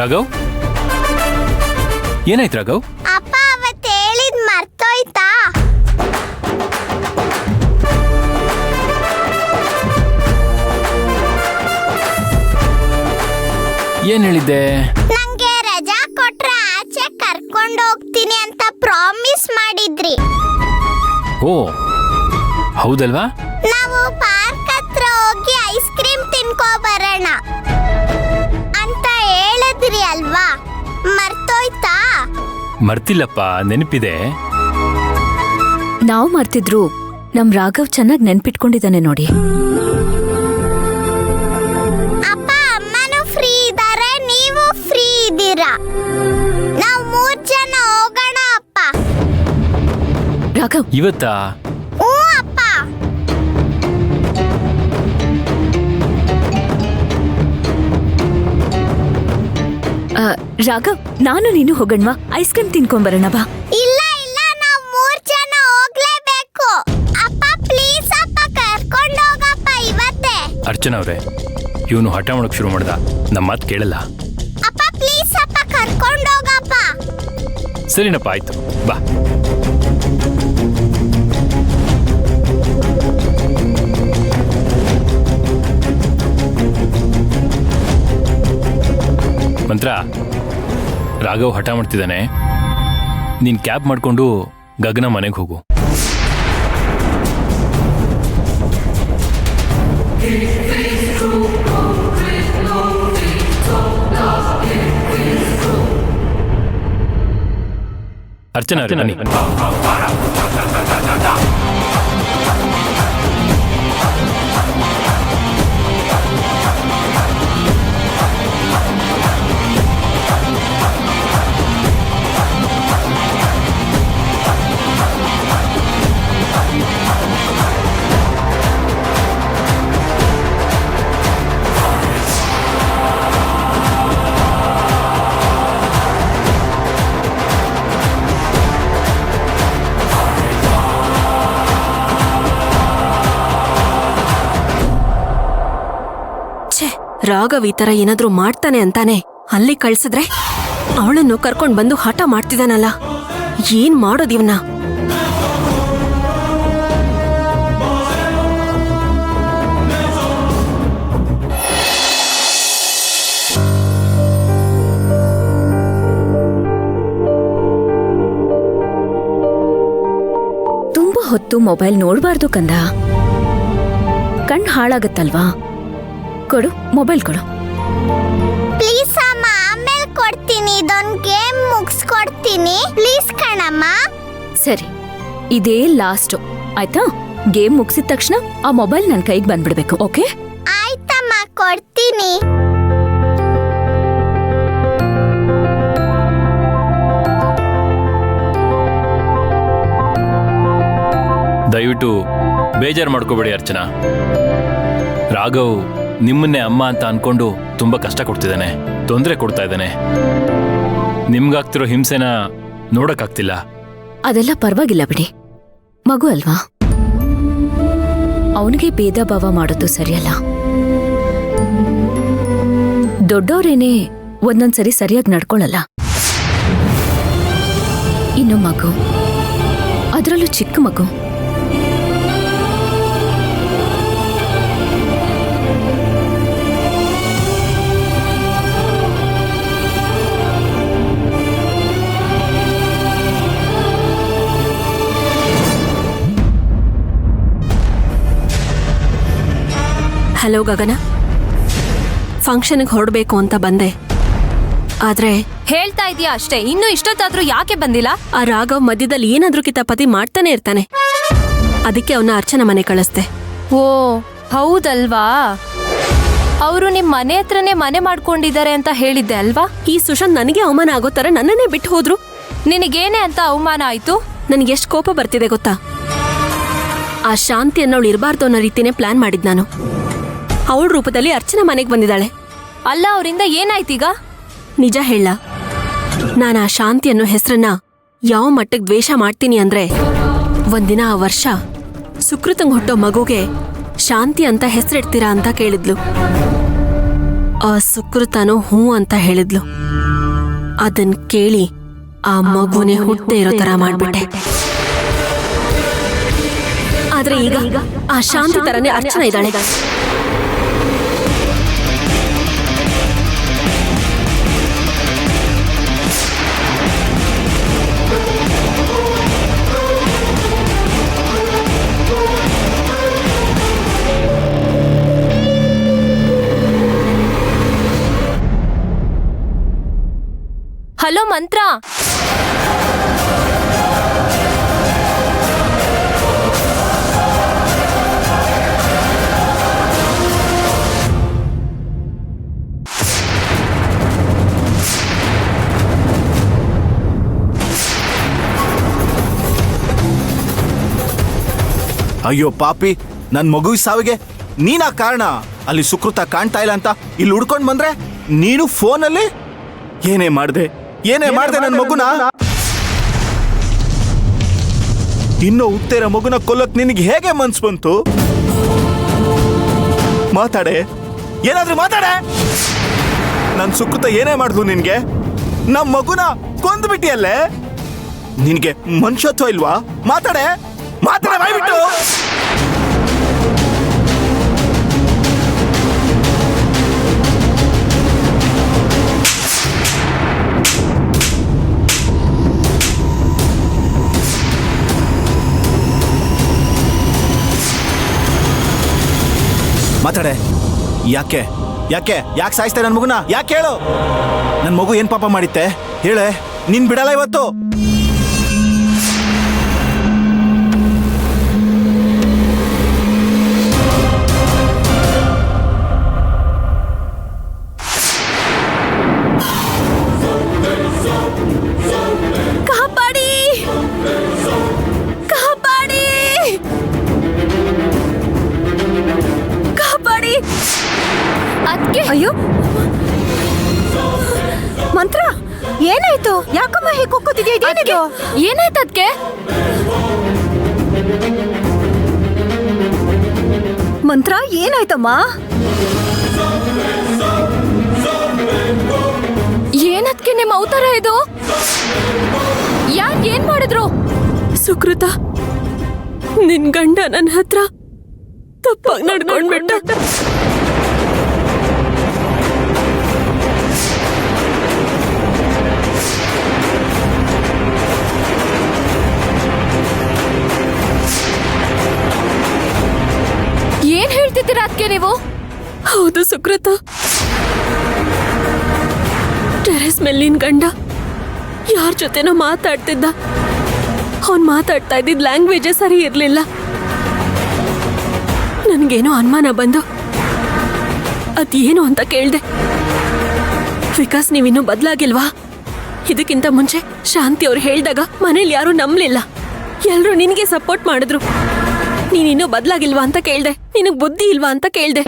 ರಾಘವ್, ಏನಾಯ್ತು ರಾಘವ್? ಅಪ್ಪ ಅವತ್ತು ಹೇಳಿದ್ ಮರ್ತೋಯ್ತಾ? ಏನ್ ಹೇಳಿದ್ದೆ? ನಂಗೆ ರಜಾ ಕೊಟ್ರೆ ಆಚೆ ಕರ್ಕೊಂಡು ಹೋಗ್ತೀನಿ ಅಂತ ಪ್ರಾಮಿಸ್ ಮಾಡಿದ್ರಿ. ಓ ಹೌದಲ್ವಾ? ನಾವು ಪಾರ್ಕ್ ಹತ್ರ ಹೋಗಿ ಐಸ್ ಕ್ರೀಮ್ ತಿನ್ಕೋ ಬರೋಣ ಅಂತ ಹೇಳಿದ್ರಿ ಅಲ್ವಾ, ಮರ್ತೋಯ್ತಾ? ಮರ್ತಿಲ್ಲಪ್ಪ, ನೆನಪಿದೆ. ನಾವು ಮರ್ತಿದ್ರು ನಮ್ ರಾಘವ್ ಚೆನ್ನಾಗಿ ನೆನ್ಪಿಟ್ಕೊಂಡಿದ್ದಾನೆ ನೋಡಿ. ಅಪ್ಪ ಅಮ್ಮನೂ ಫ್ರೀ ಇದ್ದಾರೆ, ನೀವು ಫ್ರೀ ಇದ್ದೀರಾ, ನಾವು 3 ಜನ ಹೋಗೋಣ ಅಪ್ಪ. ರಾಘವ್, ಇವತ್ತಾ? ಹ್ಞೂ ಅಪ್ಪ. ರಾಘವ್, ನಾನು ನೀನು ಹೋಗಣ್ವಾ, ಐಸ್ ಕ್ರೀಮ್ ತಿನ್ಕೊಂಬರೋಣ ಬಾ. ಇಲ್ಲ ಇಲ್ಲ, ನಾವು 3 ಜನ ಹೋಗ್ಲೇಬೇಕು. ಅಪ್ಪ ಪ್ಲೀಸ್ ಅಪ್ಪ, ಕರ್ಕೊಂಡು ಹೋಗಪ್ಪ ಇವತ್ತೇ. ಅರ್ಚನಾ ಅವ್ರೆ, ಇವನು ಹಠ ಮಾಡಕ್ ಶುರು ಮಾಡ್ದ, ನಮ್ಮ ಮಾತು ಕೇಳಲ್ಲ. ಅಪ್ಪ ಪ್ಲೀಸ್ ಅಪ್ಪ, ಕರ್ಕೊಂಡು ಹೋಗಪ್ಪ. ಸರಿನಪ್ಪ, ಆಯ್ತು ಬಾ. ಮಂತ್ರ, ರಾಘವ್ ಹಠ ಮಾಡ್ತಿದ್ದಾನೆ, ನೀನ್ ಕ್ಯಾಬ್ ಮಾಡ್ಕೊಂಡು ಗಗನ ಮನೆಗೆ ಹೋಗು. ಅರ್ಚನಾ ಅವ್ರೆ, ಬನ್ನಿ. ರಾಘವ್ ಈ ತರ ಏನಾದ್ರೂ ಮಾಡ್ತಾನೆ ಅಂತಾನೆ ಅಲ್ಲಿ ಕಳ್ಸಿದ್ರೆ ಅವಳನ್ನು ಕರ್ಕೊಂಡ್ ಬಂದು ಹಠ ಮಾಡ್ತಿದ್ದಾನಲ್ಲ, ಏನ್ ಮಾಡೋದಿವ್ನ? ತುಂಬಾ ಹೊತ್ತು ಮೊಬೈಲ್ ನೋಡ್ಬಾರ್ದು ಕಂದ, ಕಣ್ ಹಾಳಾಗತ್ತಲ್ವಾ. ಕೊಡು, ಮೊಬೈಲ್ ಕೊಡು. ಪ್ಲೀಸ್ ಅಮ್ಮ, ಆಮೇಲೆ ಕೊಡ್ತೀನಿ, ಇದೊಂದು ಗೇಮ್ ಮುಗಿಸ್ಕೊಡ್ತೀನಿ ಪ್ಲೀಸ್ ಕಣಮ್ಮ. ಸರಿ, ಇದೇ ಲಾಸ್ಟು ಆಯ್ತಾ? ಗೇಮ್ ಮುಗಿಸಿದ ತಕ್ಷಣ ಆ ಮೊಬೈಲ್ ನನ್ನ ಕೈಗೆ ಬಂದ್ಬಿಡ್ಬೇಕು, ಓಕೆ? ಆಯ್ತಮ್ಮ, ಕೊಡ್ತೀನಿ. ದಯವಿಟ್ಟು ಬೇಜಾರು ಮಾಡ್ಕೋಬೇಡಿ ಅರ್ಚನಾ. ರಾಘವ್ ನಿಮ್ಮನ್ನೇ ಅಮ್ಮ ಅಂತ ಅನ್ಕೊಂಡು ತುಂಬಾ ಕಷ್ಟ ಕೊಡ್ತಿದ್ದಾನೆ, ತೊಂದರೆ ಕೊಡ್ತಾ ಇದ್ದಾನೆ. ನಿಮ್ಗಾಗ್ತಿರೋ ಹಿಂಸೆನ ನೋಡಕ್ಕಾಗ್ತಿಲ್ಲ. ಅದೆಲ್ಲ ಪರವಾಗಿಲ್ಲ ಬಿಡಿ, ಮಗು ಅಲ್ವಾ, ಅವನಿಗೆ ಭೇದ ಭಾವ ಮಾಡೋದು ಸರಿಯಲ್ಲ. ದೊಡ್ಡವರೇನೇ ಒಂದೊಂದ್ಸರಿ ಸರಿಯಾಗಿ ನಡ್ಕೊಳ್ಳಲ್ಲ. ಇನ್ನು ಮಗು, ಅದರಲ್ಲೂ ಚಿಕ್ಕ ಮಗು. ಹಲೋ ಗಗನ, ಫಂಕ್ಷನ್ಗೆ ಹೊರಡ್ಬೇಕು ಅಂತ ಬಂದೆ, ಆದ್ರೆ ಹೇಳ್ತಾ ಇದೀಯಾ ಅಷ್ಟೇ, ಇನ್ನು ಇಷ್ಟೊತ್ತಾದ್ರೂ ಯಾಕೆ ಬಂದಿಲ್ಲ? ಆ ರಾಘವ್ ಮಧ್ಯದಲ್ಲಿ ಏನಾದ್ರೂ ಕಿತಾಪತಿ ಮಾಡ್ತಾನೆ ಇರ್ತಾನೆ, ಅದಕ್ಕೆ ಅವನ್ನ ಅರ್ಚನಾ ಮನೆ ಕಳಿಸ್ದೆ. ಓ ಹೌದಲ್ವಾ, ಅವರು ನಿಮ್ ಮನೆ ಹತ್ರನೇ ಮನೆ ಮಾಡ್ಕೊಂಡಿದ್ದಾರೆ ಅಂತ ಹೇಳಿದ್ದೆ ಅಲ್ವಾ? ಈ ಸುಶಾಂತ್ ನನಗೆ ಅವಮಾನ ಆಗೋ ತರ ನನ್ನನ್ನೇ ಬಿಟ್ಟು ಹೋದ್ರು. ನಿನಗೇನೆ ಅಂತ ಅವಮಾನ ಆಯ್ತು? ನನಗೆ ಎಷ್ಟು ಕೋಪ ಬರ್ತಿದೆ ಗೊತ್ತಾ? ಆ ಶಾಂತಿ ಅನ್ನೋಳು ಇರಬಾರ್ದು ಅನ್ನೋ ರೀತಿನೇ ಪ್ಲಾನ್ ಮಾಡಿದ್ ನಾನು. ಅವಳ ರೂಪದಲ್ಲಿ ಅರ್ಚನಾ ಮನೆಗೆ ಬಂದಿದ್ದಾಳೆ. ಅಲ್ಲ, ಅವರಿಂದ ಏನಾಯ್ತೀಗ? ನಿಜ ಹೇಳ, ನಾನು ಆ ಶಾಂತಿ ಅನ್ನೋ ಹೆಸರನ್ನ ಯಾವ ಮಟ್ಟಕ್ಕೆ ದ್ವೇಷ ಮಾಡ್ತೀನಿ ಅಂದ್ರೆ, ಒಂದಿನ ಆ ವರ್ಷ ಸುಕೃತಂಗ್ ಹುಟ್ಟೋ ಮಗುಗೆ ಶಾಂತಿ ಅಂತ ಹೆಸರಿಡ್ತೀರಾ ಅಂತ ಕೇಳಿದ್ಲು. ಆ ಸುಕೃತನು ಹೂ ಅಂತ ಹೇಳಿದ್ಲು. ಅದನ್ ಕೇಳಿ ಆ ಮಗುನೇ ಹುಟ್ಟದೇ ಇರೋ ತರ ಮಾಡ್ಬಿಟ್ಟೆ. ಆದ್ರೆ ಈಗ ಆ ಶಾಂತಿ ತರನೇ ಅರ್ಚನಾ ಇದ್ದಾಳೆ. ಹಲೋ ಮಂತ್ರ, ಅಯ್ಯೋ ಪಾಪಿ, ನನ್ ಮಗು ಸಾವಿಗೆ ನೀನಾ ಕಾರಣ. ಅಲ್ಲಿ ಸುಕೃತ ಕಾಣ್ತಾ ಇಲ್ಲ ಅಂತ ಇಲ್ಲಿ ಹುಡ್ಕೊಂಡ್ ಬಂದ್ರೆ ನೀನು ಫೋನಲ್ಲಿ ಏನೇ ಮಾಡ್ದೆ ನನ್ ಮಗುನ? ಇನ್ನೂ ಹುಟ್ಟಿರೋ ಮಗುನ ಕೊಲ್ಲಕ್ ನಿನಗೆ ಹೇಗೆ ಮನ್ಸ್ ಬಂತು? ಮಾತಾಡೆ, ಏನಾದ್ರೂ ಮಾತಾಡೆ. ನನ್ ಸುಕೃತ ಏನೇ ಮಾಡಿದ್ಲು ನಿನ್ಗೆ? ನಮ್ ಮಗುನ ಕೊಂದ್ಬಿಟ್ಟಿಯಲ್ಲೇ. ನಿನ್ಗೆ ಮನುಷ್ಯತ್ವ ಇಲ್ವಾ? ಮಾತಾಡೆ ಬಾಯ್ಬಿಟ್ಟು. ಮಾತಾಡೆ. ಯಾಕೆ ಸಾಯಿಸ್ತೆ ನನ್ ಮಗುನ? ಯಾಕೆ ಹೇಳು? ನನ್ ಮಗು ಏನ್ ಪಾಪ ಮಾಡಿತ್ತೆ ಹೇಳೆ. ನೀನ್ ಬಿಡಲ್ಲ ಇವತ್ತು. ಅಯ್ಯೋ ಮಂತ್ರ, ಏನಾಯ್ತು? ಯಾಕಮ್ಮ ಹೀಗೆ ಕೂಗ್ತಿದ್ಯಾ? ಇದೇನಿದು? ಏನಾಯ್ತು ಅದಕ್ಕೆ? ಮಂತ್ರ, ಏನಾಯ್ತಮ್ಮ? ಏನದ್ಕೆ ನಿಮ್ಮ ಅವತಾರ ಇದು? ಯಾಕೆ ಏನ್ ಮಾಡಿದ್ರು? ಸುಕೃತ, ನಿನ್ ಗಂಡ ನನ್ನ ಹತ್ರ ತಪ್ಪಾಗಿ ನಡ್ಕೊಂಡ್ಬಿಟ್ಟ. ಏನ್ ಹೇಳ್ತಿದ್ದೀರಾ ಅದಕ್ಕೆ ನೀವು? ಹೌದು ಸುಕೃತ, ಟೆರೆಸ್ ಮೇಲಿನ ಗಂಡ ಯಾರ ಜೊತೆನೋ ಮಾತಾಡ್ತಿದ್ದ. ಅವನ್ ಮಾತಾಡ್ತಾ ಇದ್ದಿದ್ ಲ್ಯಾಂಗ್ವೇಜೇ ಸರಿ ಇರ್ಲಿಲ್ಲ. ನನ್ಗೇನೋ ಅನುಮಾನ ಬಂದು ಅದೇನು ಅಂತ ಕೇಳ್ದೆ. ವಿಕಾಸ್, ನೀವಿನ್ನೂ ಬದಲಾಗಿಲ್ವಾ? ಇದಕ್ಕಿಂತ ಮುಂಚೆ ಶಾಂತಿ ಅವ್ರು ಹೇಳ್ದಾಗ ಮನೇಲಿ ಯಾರು ನಂಬಲಿಲ್ಲ. ಎಲ್ರೂ ನಿನಗೆ ಸಪೋರ್ಟ್ ಮಾಡಿದ್ರು. ನೀನಿನ್ನೂ ಬದಲಾಗಿಲ್ವಾ ಅಂತ ಕೇಳ್ದೆ. ನಿನಗ್ ಬುದ್ಧಿ ಇಲ್ವಾ ಅಂತ ಕೇಳ್ದೆ.